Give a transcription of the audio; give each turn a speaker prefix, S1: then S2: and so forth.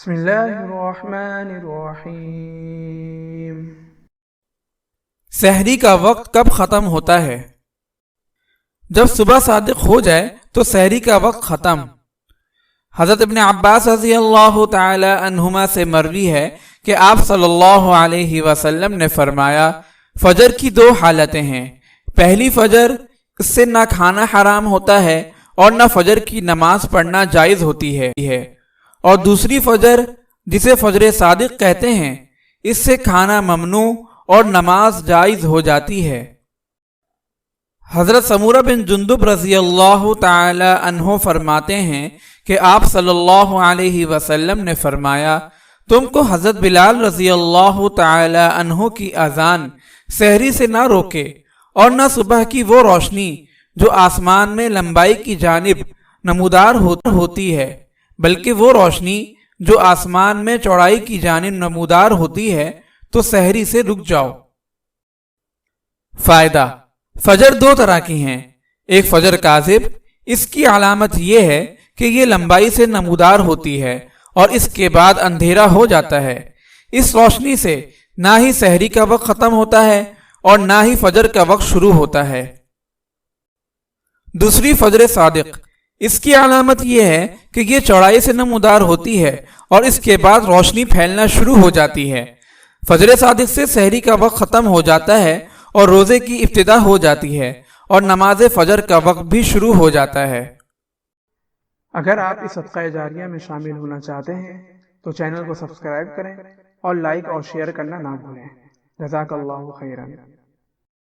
S1: بسم اللہ الرحمن الرحیم۔
S2: سحری کا وقت کب ختم ہوتا ہے؟ جب صبح صادق ہو جائے تو سحری کا وقت ختم۔ حضرت ابن عباس رضی اللہ تعالی عنہما سے مروی ہے کہ آپ صلی اللہ علیہ وسلم نے فرمایا، فجر کی دو حالتیں ہیں، پہلی فجر، اس سے نہ کھانا حرام ہوتا ہے اور نہ فجر کی نماز پڑھنا جائز ہوتی ہے، اور دوسری فجر جسے فجر صادق کہتے ہیں، اس سے کھانا ممنوع اور نماز جائز ہو جاتی ہے۔ حضرت سمورہ بن جندب رضی اللہ تعالی عنہ فرماتے ہیں کہ آپ صلی اللہ علیہ وسلم نے فرمایا، تم کو حضرت بلال رضی اللہ تعالی عنہ کی اذان سحری سے نہ روکے اور نہ صبح کی وہ روشنی جو آسمان میں لمبائی کی جانب نمودار ہوتی ہے، بلکہ وہ روشنی جو آسمان میں چوڑائی کی جانب نمودار ہوتی ہے، تو سحری سے رک جاؤ۔ فائدہ: فجر دو طرح کی ہیں، ایک فجر کاذب، اس کی علامت یہ ہے کہ یہ لمبائی سے نمودار ہوتی ہے اور اس کے بعد اندھیرا ہو جاتا ہے، اس روشنی سے نہ ہی سحری کا وقت ختم ہوتا ہے اور نہ ہی فجر کا وقت شروع ہوتا ہے۔ دوسری فجر صادق، اس کی علامت یہ ہے کہ یہ چوڑائی سے نمودار ہوتی ہے اور اس کے بعد روشنی پھیلنا شروع ہو جاتی ہے۔ فجر صادق سے سحری کا وقت ختم ہو جاتا ہے اور روزے کی ابتدا ہو جاتی ہے اور نماز فجر کا وقت بھی شروع ہو جاتا ہے۔
S1: اگر آپ اس صدقہ جاریہ میں شامل ہونا چاہتے ہیں تو چینل کو سبسکرائب کریں اور لائک اور شیئر کرنا نہ بھولیں۔ جزاک اللہ خیرا۔